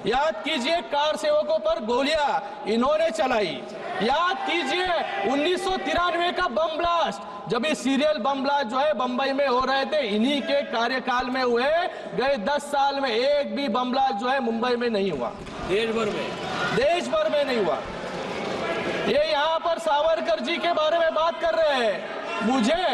याद कीजिए कार सेवकों पर गोलियां इन्होंने चलाई। याद कीजिए 1993 का बम ब्लास्ट, जब ये सीरियल बम ब्लास्ट जो है बंबई में हो रहे थे, इन्हीं के कार्यकाल में हुए। गए 10 साल में एक भी बम ब्लास्ट जो है मुंबई में नहीं हुआ, देश भर में नहीं हुआ। ये यहाँ पर सावरकर जी के बारे में बात कर रहे हैं, मुझे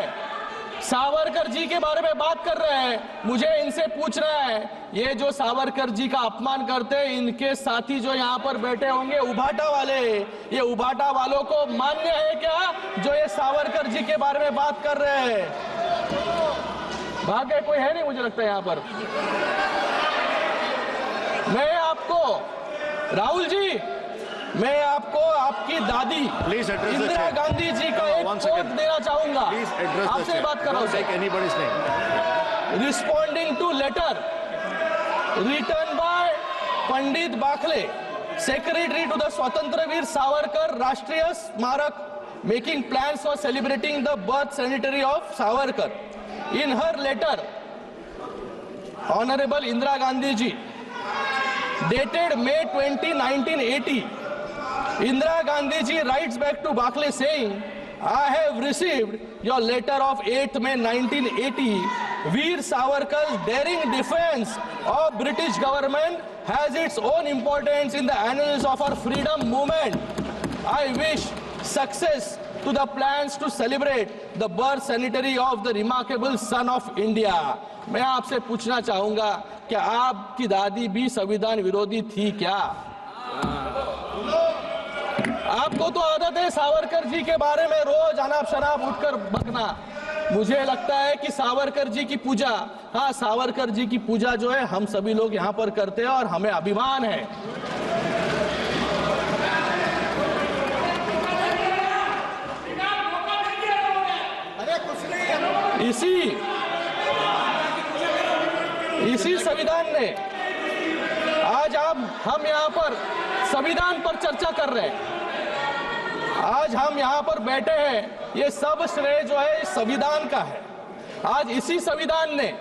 सावरकर जी के बारे में बात कर रहे हैं, मुझे इनसे पूछ रहा है, ये जो सावरकर जी का अपमान करते हैं, इनके साथी जो यहाँ पर बैठे होंगे उभाटा वाले, ये उभाटा वालों को मान्य है क्या जो ये सावरकर जी के बारे में बात कर रहे हैं? भाग्य कोई है नहीं मुझे लगता है यहाँ पर। मैं आपको राहुल जी, मैं आपको आपकी दादी इंदिरा गांधी जी का एक कोट देना चाहूंगा, आपसे बात कर रहा हूं। Responding to letter return by Pandit Bakhle, secretary to the Swatantra Veer Savarkar Rashtriya Smarak, making plans for celebrating the birth centenary of Savarkar. In her letter honourable Indira Gandhi ji dated May 20, 1980, Indira Gandhi ji writes back to Bakhle saying, I have received your letter of 8th May 1980. Veer Savarkar's daring defense of British government has its own importance in the annals of our freedom movement. I wish success to the plans to celebrate the birth centenary of the remarkable son of India. मैं आपसे पूछना चाहूंगा, क्या आपकी दादी भी संविधान विरोधी थी क्या? आपको तो आदत है सावरकर जी के बारे में रोज अनाप शनाप उठकर बकना। मुझे लगता है कि सावरकर जी की पूजा, हाँ सावरकर जी की पूजा जो है हम सभी लोग यहाँ पर करते हैं और हमें अभिमान है। इसी संविधान ने आज हम यहाँ पर संविधान पर चर्चा कर रहे हैं, आज हम यहाँ पर बैठे हैं, ये सब श्रेय जो है संविधान का है। आज इसी संविधान ने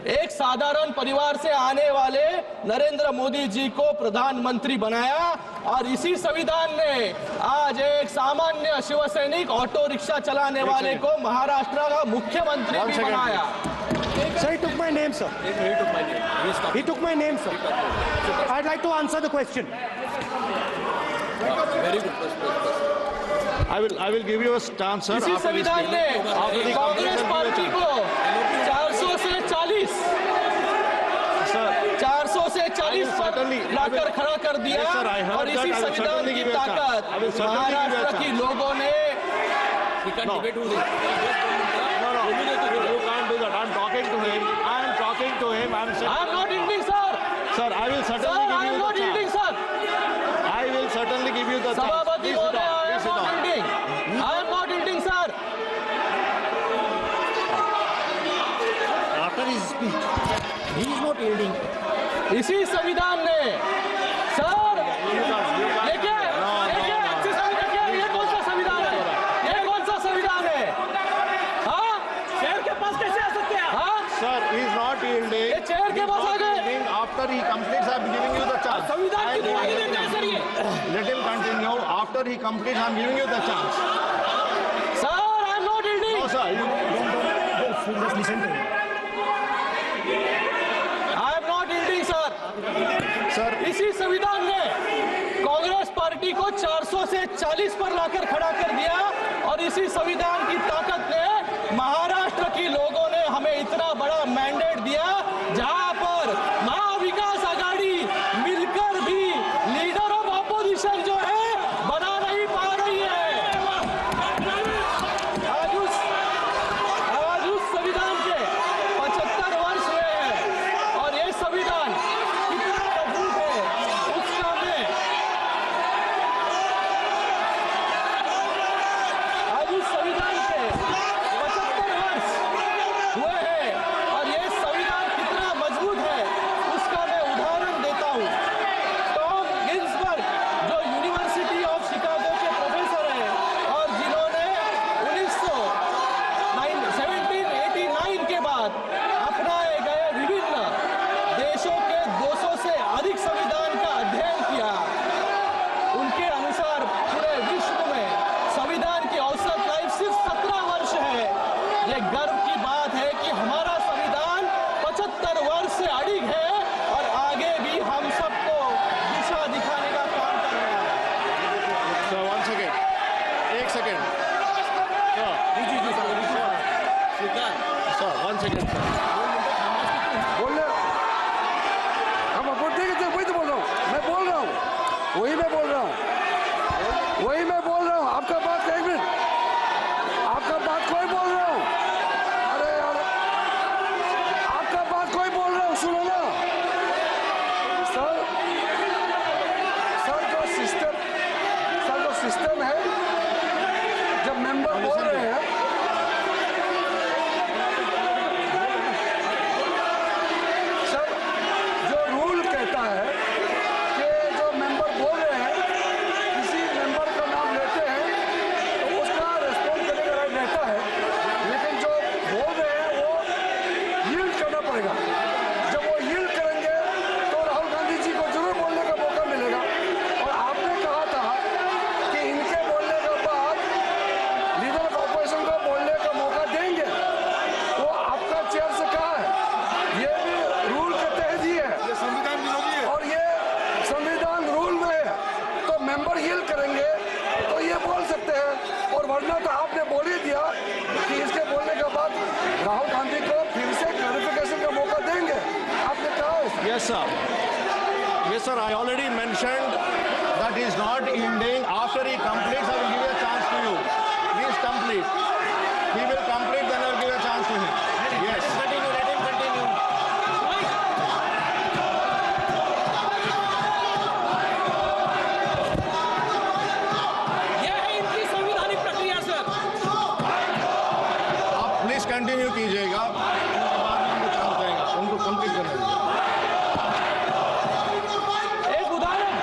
एक साधारण परिवार से आने वाले नरेंद्र मोदी जी को प्रधानमंत्री बनाया और इसी संविधान ने आज एक सामान्य शिवसैनिक ऑटो रिक्शा चलाने वाले को महाराष्ट्र का मुख्यमंत्री भी बनाया। Sir, he took my name, sir. He took my name. He took my name, sir. I'd like to answer the question. Very good question. I will give you a chance, sir. इसी संविधान ने Congress party को 400 से 40 पर लाकर खड़ा कर दिया और इसी संविधान की ताकत महाराष्ट्र की लोगों ने। We can't debate with him. You can't do that. I'm talking to him. I'm saying. I'm not ending, sir. Sir, I will certainly Sir, give I you am the not chance. ending, sir. I will certainly give you the chance. Sabhabati Please sit Mohdaya, down. I am Please sit not down. ending. I am not ending, sir. After his speech, he is not yielding. इसी संविधान ने sir देखिए अच्छी संविधान, ये कौन सा संविधान है? ये कौन सा संविधान है? हाँ, चेयर के पास कैसे आ सकते हैं? हाँ Sir, he is not yielding. ये चेयर के पास आ गए। After he completes, I'm giving you the chance. संविधान की दिवाली देते हैं सर ये। Let him continue. After he completes, I'm giving you the chance. Sir, I am not ending. No, sir. Just listen to him. I am not ending, sir. Sir, इसी संविधान ने Congress party को 400 से 40 पर लाकर खड़ा कर दिया और इसी संविधान की ताकत ने महाराष्ट्र की लोगों ने हमें इतना बड़ा मैंडेट दिया, जहां पर महाविकास आघाड़ी मिलकर भी लीडर ऑफ ऑपोजिशन जो है बना नहीं पा रही है। आज उस संविधान के 75 वर्ष हुए हैं और ये संविधान कितना मजबूत है उसका मैं आज उस संविधान के 75 सिस्टम है, जब मेंबर बोल रहे हैं सर, जो रूल कहता है कि जो मेंबर बोल रहे हैं, किसी मेंबर का नाम लेते हैं तो उसका रेस्पॉन्ड करने का राइट रहता है, लेकिन जो बोल रहे हैं वो यील्ड करना पड़ेगा। जब वो यील्ड करेंगे तो राहुल गांधी जी को जरूर बोलने का मौका मिलेगा। और आपने कहा था कि इनके बोलने के बाद लीडर ऑफ ऑपोजिशन को बोलने का मौका देंगे, तो आपका चेयर से कहा है, ये भी रूल के तहत ही है, ये संविधान विरोधी है और ये संविधान रूल में है। तो मेंबर यील्ड करेंगे तो ये बोल सकते हैं, और वरना तो आपने बोल ही दिया कि इसके बोलने के बाद राहुल गांधी को फिर से क्लैरिफिकेशन का मौका देंगे। आपने कहा है Yes, sir. Yes, sir. I already mentioned that he is not ending. After he completes, I will give a chance to you. Please complete. He will complete, then I will give a chance to him. Yes. Continue, let him continue. यह है इनकी संवैधानिक प्रक्रिया sir. आप please continue कीजिएगा, उसके बाद में उनको चांस देगा, उनको कंप्लीट करने दीजिए। एक उदाहरण,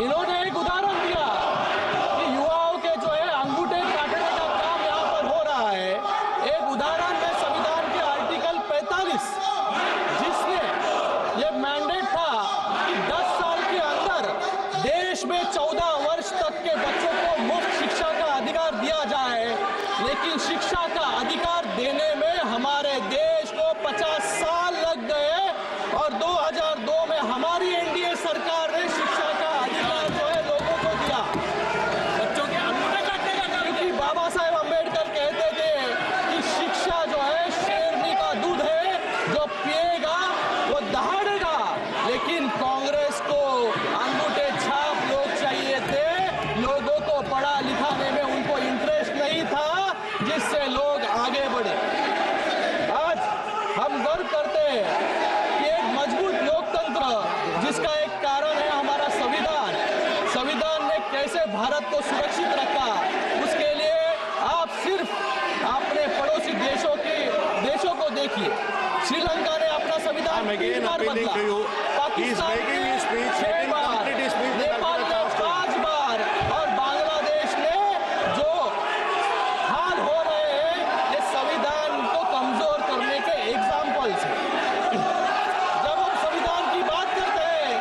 इन्होंने एक उदाहरण दिया कि युवाओं के जो है अंगूठे काटने का काम यहाँ पर हो रहा है। एक उदाहरण में संविधान के आर्टिकल 45, जिसने ये मैंडेट था कि 10 साल के अंदर देश में 14 वर्ष तक के बच्चों को मुफ्त शिक्षा का अधिकार दिया जाए, लेकिन शिक्षा का अधिकार देने में हमारे देश को 50 साल लग गए, और 2002 में हमारी एनडीए सरकार ने शिक्षा का अधिकार जो है लोगों को दिया। बच्चों के अंगूठे काटने का काम क्योंकि बाबा साहेब अम्बेडकर कहते थे कि शिक्षा जो है शेरनी का दूध है, जो पिएगा वो दहाड़ेगा। लेकिन कांग्रेस को अंगूठे छाप लोग चाहिए थे, लोगों को पढ़ा लिखाने में उनको इंटरेस्ट नहीं था, जिससे लोग आगे बढ़े। आज हम गर्व करते हैं कि एक मजबूत लोकतंत्र, जिसका एक कारण है हमारा संविधान, संविधान ने कैसे भारत को सुरक्षित रखा, उसके लिए आप सिर्फ अपने पड़ोसी देशों को देखिए। श्रीलंका ने अपना संविधान I'm again 3 बार appealing बदला, to you. He is Pakistan making ने his speech. 6 Let him बार, complete his speech. नेपाल ने 5 बार, और बांग्लादेश ने जो हाल हो रहे हैं ये संविधान को कमजोर करने के एग्जाम्पल्स हैं। जब हम संविधान की बात करते हैं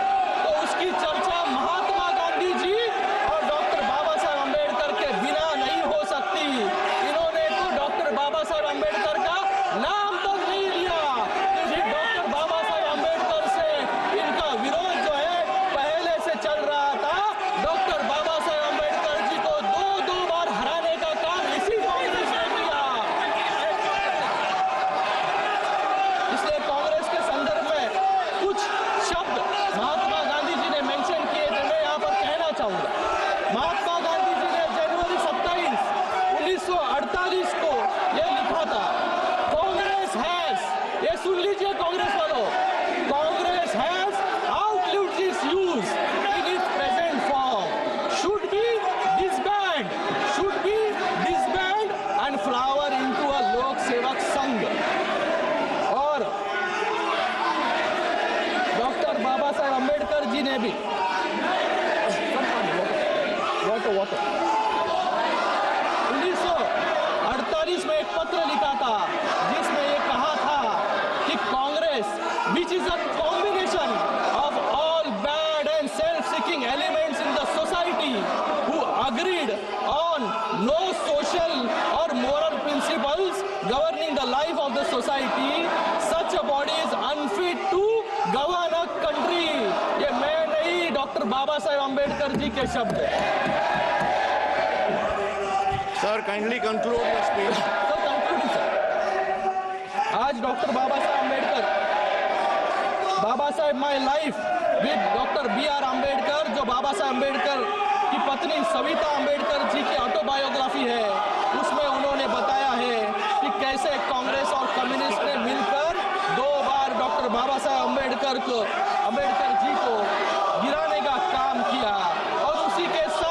तो उसकी चर्चा महात्मा गांधी जी और डॉक्टर बाबा साहेब अम्बेडकर के बिना नहीं हो सकती। इन्होंने तो डॉक्टर बाबा साहेब अम्बेडकर का नाम तक नहीं लिया, क्योंकि डॉक्टर बाबा साहेब अम्बेडकर से इनका विरोध जो है पहले से चल रहा था। डॉक्टर बाबा साहेब अम्बेडकर जी को 2 बार हराने का काम इसी कांग्रेस ने किया। इसलिए कांग्रेस के संदर्भ में कुछ शब्द महात्मा गांधी जी ने मेंशन किए थे, मैं यहाँ पर कहना चाहूंगा। महात्मा गांधी जी ने जनवरी 27, 1948 को यह लिखा था, कांग्रेस हैज, ये सुन लीजिए कांग्रेस वालों, Congress has outlived its use in its present form, should be disband and flower into a लोक सेवक संघ। और डॉक्टर बाबा साहेब अम्बेडकर जी ने भी वाटर 1948 में एक पत्र लिखा था, जिसमें ये कहा था कि Congress, which is a combination of all bad and self-seeking elements in the society who agreed on no social or moral principles governing the life of the society, such a body is unfit to govern a country। ये मैं नहीं, doctor Baba Saheb Ambedkar ji के शब्द हैं। Sir, kindly conclude your speech. तो concluding sir, आज doctor Baba Saheb Ambedkar, Baba Saheb my life with doctor BR Ambedkar, जो बाबा साहेब अम्बेडकर की पत्नी सविता अम्बेडकर जी की ऑटोबायोग्राफी है, उसमें उन्होंने बताया है कि कैसे कांग्रेस और कम्युनिस्ट ने मिलकर 2 बार डॉक्टर बाबा साहेब अम्बेडकर जी को गिराने का काम किया। और उसी के साथ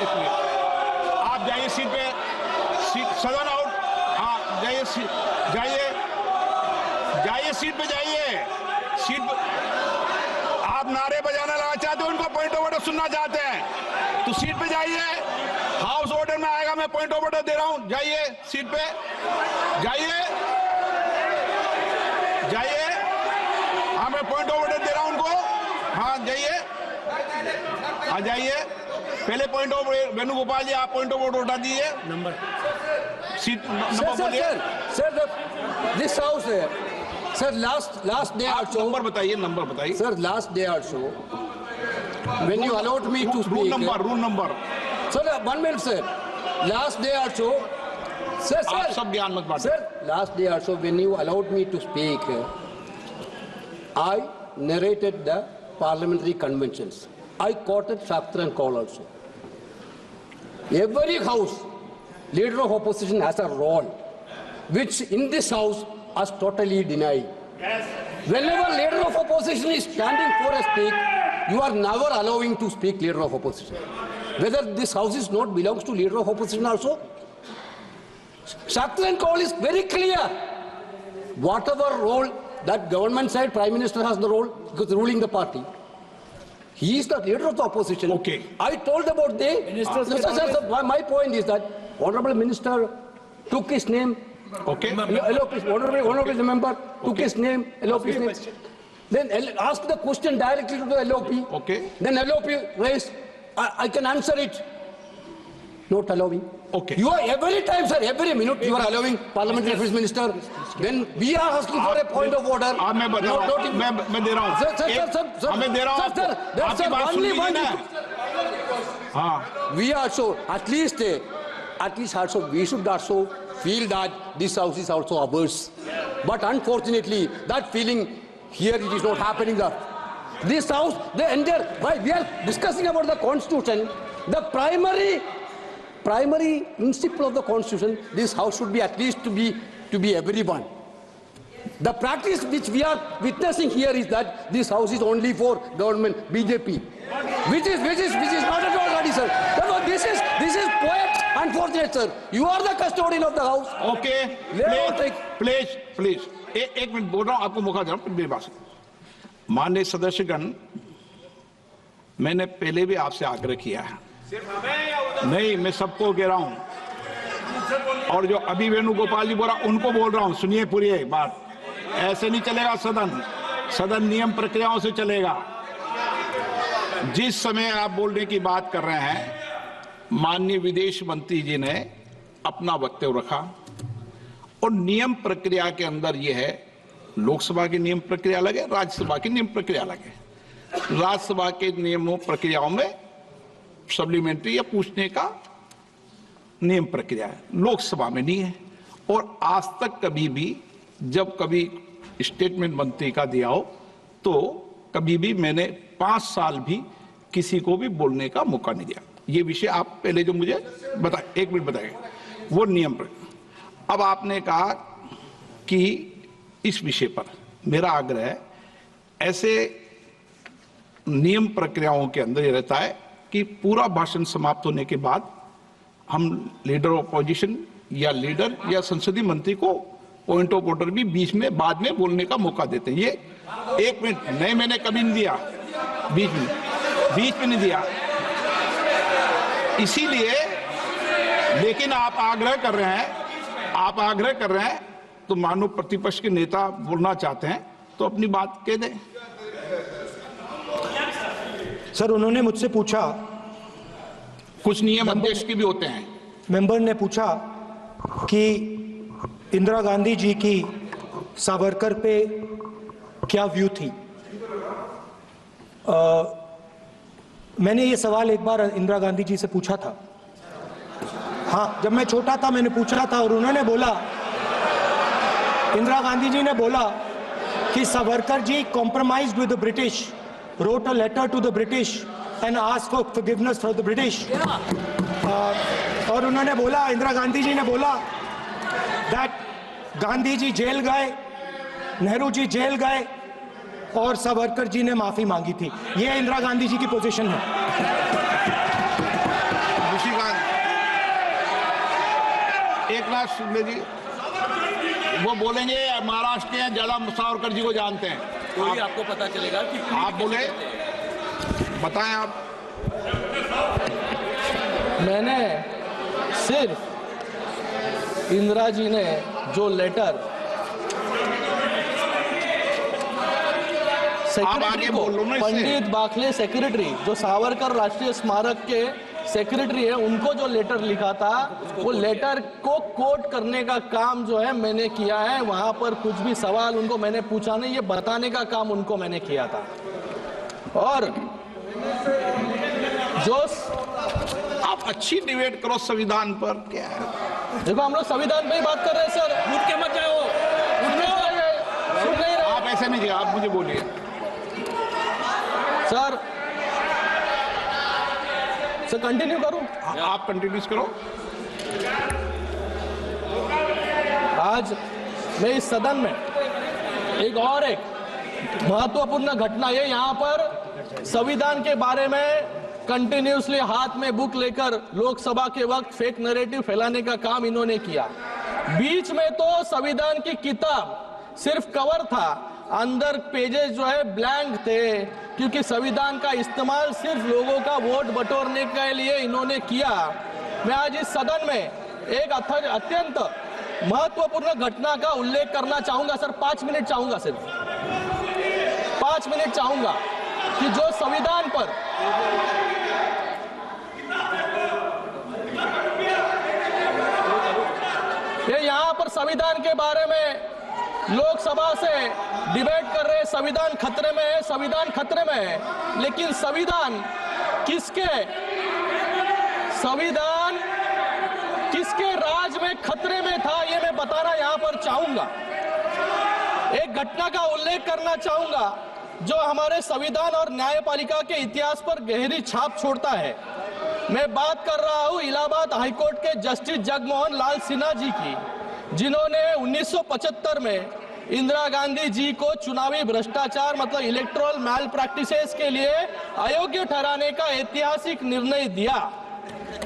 इसलिए आप जाइए सीट पे, सदन आउट। हाँ जाइए, जाइए जाइए सीट पे जाइए, सीट पे। आप नारे बजाना लगा चाहते हो, उनको पॉइंट ऑफ ऑर्डर सुनना चाहते हैं तो सीट पे जाइए। हाउस ऑर्डर में आएगा, मैं पॉइंट ऑफ ऑर्डर दे रहा हूं। जाइए सीट पे, जाइए जाइए। हाँ मैं पॉइंट ऑफ ऑर्डर दे रहा हूं उनको। हाँ जाइए, हाँ जाइए। पहले पॉइंट ऑफ वेणुगोपाल जी, आप पॉइंट ऑफ ऑर्डर उठा दीजिए। नंबर सीट नंबर बोलिए। सर दिस हाउस है sir, last day also, number बताइए, नंबर बताइए sir, last day also, when you allowed me to speak, rule number sir, 1 minute sir, last day also, sir, आप सब ज्ञान मत बांटें। sir, last day also when you allowed me to speak, I narrated the parliamentary conventions, I quoted Shastra and Call also. Every house, leader of opposition has a role, which in this house is totally denied. Whenever leader of opposition is standing for a speak, you are never allowing to speak leader of opposition. Whether this house is not belongs to leader of opposition also. Shastra and Call is very clear. Whatever role that government side, Prime Minister has the role because ruling the party. He is the leader of the opposition. Okay. I told about the sir, my point is that Honorable Minister took his name. Okay. Honorable member took his name, LOP's name. Then asked the question directly to the LOP. Okay. Then LOP raised, I can answer it. Not allowing. Okay. You are every time, sir, every minute you are allowing Parliamentary Affairs Minister. When we are asking for a point of order. मैं बता रहा हूँ, मैं दे रहा हूँ। Sir, मैं दे रहा हूँ आपको। आपकी बात सुन लीजिए ना। हाँ। We also, at least also, we should also feel that this house is also ours. But unfortunately, that feeling here it is not happening. This house, the entire, why we are discussing about the constitution, the primary principle of the constitution, this house should be at least to be everyone. The practice which we are witnessing here is that this house is only for government, BJP, which is not at all ready, sir. Therefore, this is quite unfortunate, sir. You are the custodian of the house. Okay. Please एक minute बोल रहा हूं, आपको मौका दे रहा हूं मेरी बात। माननीय सदस्यगण, मैंने पहले भी आपसे आग्रह किया है, नहीं मैं सबको कह रहा हूं, और जो अभी वेणुगोपाल जी बोल रहा उनको बोल रहा हूं, सुनिए पूरी एक बात। ऐसे नहीं चलेगा सदन नियम प्रक्रियाओं से चलेगा। जिस समय आप बोलने की बात कर रहे हैं, माननीय विदेश मंत्री जी ने अपना वक्तव्य रखा और नियम प्रक्रिया के अंदर यह है, लोकसभा की नियम प्रक्रिया अलग है, राज्यसभा की नियम प्रक्रिया अलग है। राज्यसभा के नियमों प्रक्रियाओं में सप्लीमेंट्री या पूछने का नियम प्रक्रिया है, लोकसभा में नहीं है। और आज तक कभी भी जब कभी स्टेटमेंट मंत्री का दिया हो तो कभी भी मैंने 5 साल भी किसी को भी बोलने का मौका नहीं दिया। ये विषय आप पहले जो मुझे बता, 1 मिनट बताइए, वो नियम पर। अब आपने कहा कि इस विषय पर मेरा आग्रह है, ऐसे नियम प्रक्रियाओं के अंदर ये रहता है कि पूरा भाषण समाप्त होने के बाद हम लीडर ऑफ अपोजिशन या लीडर या संसदीय मंत्री को पॉइंट ऑफ ऑर्डर भी बीच में बाद में बोलने का मौका देते हैं। ये 1 मिनट नहीं, मैंने कभी नहीं दिया, बीच में नहीं दिया। इसीलिए, लेकिन आप आग्रह कर रहे हैं तो मानो प्रतिपक्ष के नेता बोलना चाहते हैं तो अपनी बात कह दें। सर, उन्होंने मुझसे पूछा, कुछ नियम अध्यक्ष के भी होते हैं। मेंबर ने पूछा कि इंदिरा गांधी जी की सावरकर पे क्या व्यू थी। मैंने ये सवाल एक बार इंदिरा गांधी जी से पूछा था। हाँ, जब मैं छोटा था मैंने पूछा था और उन्होंने बोला, इंदिरा गांधी जी ने बोला कि Savarkar ji compromised with the British, wrote a letter to the British and asked for forgiveness from the British. और उन्होंने बोला, इंदिरा गांधी जी ने बोला that गांधी जी जेल गए, नेहरू जी जेल गए और सावरकर जी ने माफी मांगी थी। ये इंदिरा गांधी जी की पोजीशन है। एक नाथ शिंदे जी वो बोलेंगे, महाराष्ट्र के हैं, जला सावरकर जी को जानते हैं। तो ही आपको पता चलेगा कि आप बोले, बताएं आप। मैंने सिर्फ इंदिरा जी ने जो लेटर सेक्रेटरी आगे को, बोल लो ना इससे। पंडित बाखले सेक्रेटरी जो सावरकर राष्ट्रीय स्मारक के सेक्रेटरी है, उनको जो लेटर लिखा था, वो लेटर को कोट करने का काम जो है मैंने किया है। वहां पर कुछ भी सवाल उनको मैंने पूछा नहीं, ये बताने का काम उनको मैंने किया था। और जो आप अच्छी डिबेट करो संविधान पर, क्या है? देखो, हम लोग संविधान पे ही बात कर रहे हैं सर। उठ के मत जाओ। सुन नहीं रहे आप ऐसे नहीं किया, आप मुझे बोलिए। सर कंटिन्यू करूं? आप कंटिन्यूस करो। आज मैं इस सदन में एक महत्वपूर्ण घटना है। यहाँ पर संविधान के बारे में कंटिन्यूसली हाथ में बुक लेकर लोकसभा के वक्त फेक नैरेटिव फैलाने का काम इन्होंने किया। बीच में तो संविधान की किताब सिर्फ कवर था, अंदर पेजेस जो है ब्लैंक थे, क्योंकि संविधान का इस्तेमाल सिर्फ लोगों का वोट बटोरने के लिए इन्होंने किया। मैं आज इस सदन में एक अत्यंत महत्वपूर्ण घटना का उल्लेख करना चाहूंगा सर। 5 मिनट चाहूंगा, सिर्फ 5 मिनट चाहूंगा कि जो संविधान पर ये यहाँ पर संविधान के बारे में लोकसभा से डिबेट कर रहे हैं, संविधान खतरे में है, संविधान खतरे में है। लेकिन संविधान किसके राज में खतरे में था, ये मैं बताना यहाँ पर चाहूंगा। एक घटना का उल्लेख करना चाहूंगा जो हमारे संविधान और न्यायपालिका के इतिहास पर गहरी छाप छोड़ता है। मैं बात कर रहा हूं इलाहाबाद हाईकोर्ट के जस्टिस जगमोहन लाल सिन्हा जी की, जिन्होंने 1975 में इंदिरा गांधी जी को चुनावी भ्रष्टाचार मतलब इलेक्टोरल मैल प्रैक्टिसेस के लिए अयोग्य ठहराने का ऐतिहासिक निर्णय दिया।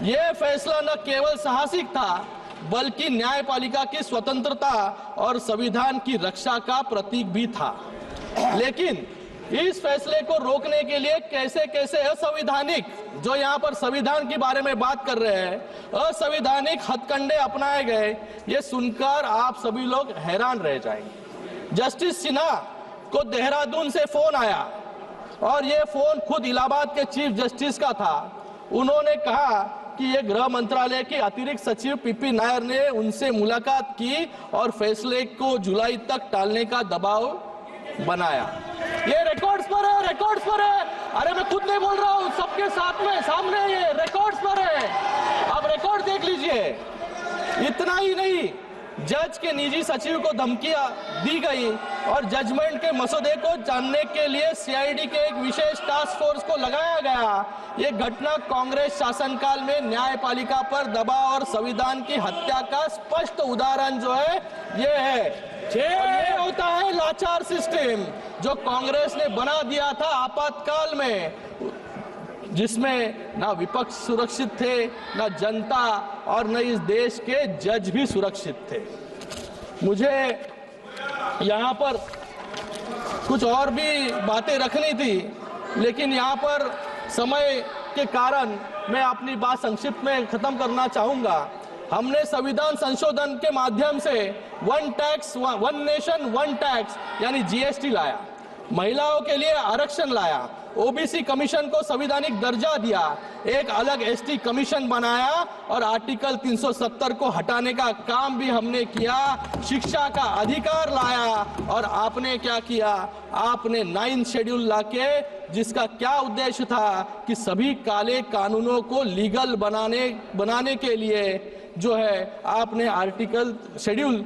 यह फैसला न केवल साहसिक था, बल्कि न्यायपालिका की स्वतंत्रता और संविधान की रक्षा का प्रतीक भी था। लेकिन इस फैसले को रोकने के लिए कैसे कैसे असंवैधानिक, जो यहाँ पर संविधान के बारे में बात कर रहे हैं, असंवैधानिक हथकंडे अपनाए गए, ये सुनकर आप सभी लोग हैरान रह जाएंगे। जस्टिस सिन्हा को देहरादून से फोन आया और ये फोन खुद इलाहाबाद के चीफ जस्टिस का था। उन्होंने कहा कि ये गृह मंत्रालय के अतिरिक्त सचिव पीपी नायर ने उनसे मुलाकात की और फैसले को जुलाई तक टालने का दबाव बनाया। ये रिकॉर्ड्स पर है, रिकॉर्ड्स पर है। अरे मैं खुद नहीं बोल रहा हूँ, सबके साथ में सामने ये रिकॉर्ड्स पर है, आप रिकॉर्ड देख लीजिए। इतना ही नहीं, जज के निजी सचिव को धमकियां दी गई और जजमेंट के मसौदे को जानने के लिए सीआईडी के एक विशेष टास्क फोर्स को लगाया गया। ये घटना कांग्रेस शासनकाल में न्यायपालिका पर दबाव और संविधान की हत्या का स्पष्ट उदाहरण जो है ये है। ये होता है लाचार सिस्टम जो कांग्रेस ने बना दिया था आपातकाल में, जिसमें ना विपक्ष सुरक्षित थे, ना जनता और न इस देश के जज भी सुरक्षित थे। मुझे यहाँ पर कुछ और भी बातें रखनी थी, लेकिन यहाँ पर समय के कारण मैं अपनी बात संक्षिप्त में खत्म करना चाहूंगा। हमने संविधान संशोधन के माध्यम से one tax one nation one tax यानी जीएसटी लाया, महिलाओं के लिए आरक्षण लाया, ओबीसी कमीशन को संवैधानिक दर्जा दिया, एक अलग एसटी कमीशन बनाया और आर्टिकल 370 को हटाने का काम भी हमने किया, शिक्षा का अधिकार लाया। और आपने क्या किया, आपने 9th शेड्यूल लाके, जिसका क्या उद्देश्य था कि सभी काले कानूनों को लीगल बनाने के लिए जो है आपने आर्टिकल शेड्यूल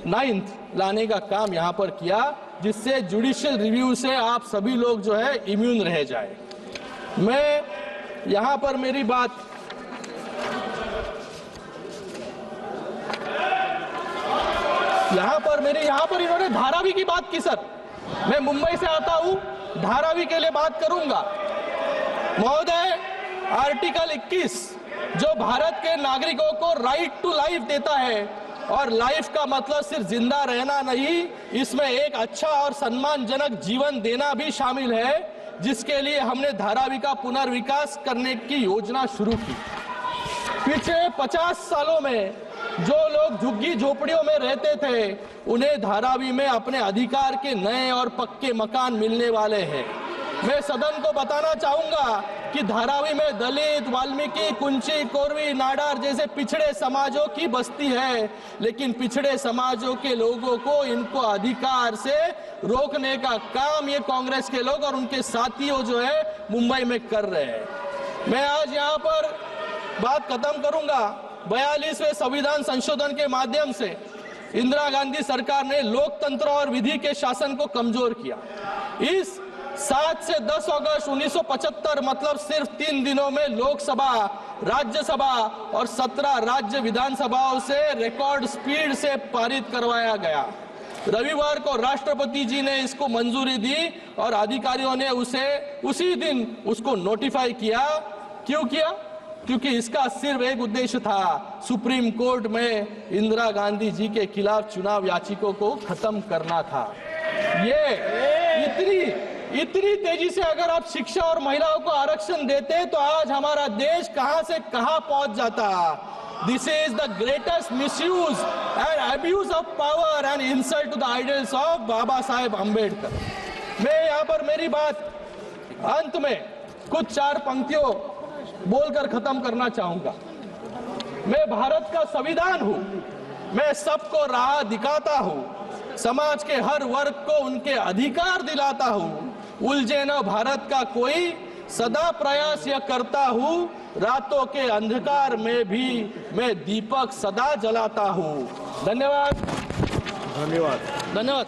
9th लाने का काम यहाँ पर किया, जिससे जुडिशियल रिव्यू से आप सभी लोग जो है इम्यून रह जाए। मैं यहाँ पर मेरी बात यहाँ पर इन्होंने धारावी की बात की। सर मैं मुंबई से आता हूँ, धारावी के लिए बात करूंगा। महोदय, आर्टिकल 21 जो भारत के नागरिकों को राइट टू लाइफ देता है, और लाइफ का मतलब सिर्फ जिंदा रहना नहीं, इसमें एक अच्छा और सम्मानजनक जीवन देना भी शामिल है, जिसके लिए हमने धारावी का पुनर्विकास करने की योजना शुरू की। पिछले 50 सालों में जो लोग झुग्गी झोपड़ियों में रहते थे, उन्हें धारावी में अपने अधिकार के नए और पक्के मकान मिलने वाले हैं। मैं सदन को बताना चाहूंगा कि धारावी में दलित, वाल्मीकि, कुंची, कोरवी, नाडार जैसे पिछड़े समाजों की बस्ती है, लेकिन पिछड़े समाजों के लोगों को इनको अधिकार से रोकने का काम ये कांग्रेस के लोग और उनके साथियों जो है मुंबई में कर रहे हैं। मैं आज यहाँ पर बात खत्म करूंगा। 42वें संविधान संशोधन के माध्यम से इंदिरा गांधी सरकार ने लोकतंत्र और विधि के शासन को कमजोर किया। इस 7 से 10 अगस्त 1975 मतलब सिर्फ 3 दिनों में लोकसभा, राज्यसभा और 17 राज्य विधानसभाओं से रिकॉर्ड स्पीड से पारित करवाया गया। रविवार को राष्ट्रपति जी ने इसको मंजूरी दी और अधिकारियों ने उसी दिन उसको नोटिफाई किया। क्यों किया? क्योंकि इसका सिर्फ एक उद्देश्य था, सुप्रीम कोर्ट में इंदिरा गांधी जी के खिलाफ चुनाव याचिकों को खत्म करना था। ये इतनी तेजी से अगर आप शिक्षा और महिलाओं को आरक्षण देते तो आज हमारा देश कहां से कहां पहुंच जाता। This is the greatest misuse and abuse of power and insult to the ideals of Baba Saheb Ambedkar. मैं यहाँ पर मेरी बात अंत में कुछ 4 पंक्तियों बोलकर खत्म करना चाहूंगा। मैं भारत का संविधान हूं, मैं सबको राह दिखाता हूं, समाज के हर वर्ग को उनके अधिकार दिलाता हूं, उलझे न भारत का कोई, सदा प्रयास यह करता हूं, रातों के अंधकार में भी मैं दीपक सदा जलाता हूं। धन्यवाद। धन्यवाद। धन्यवाद।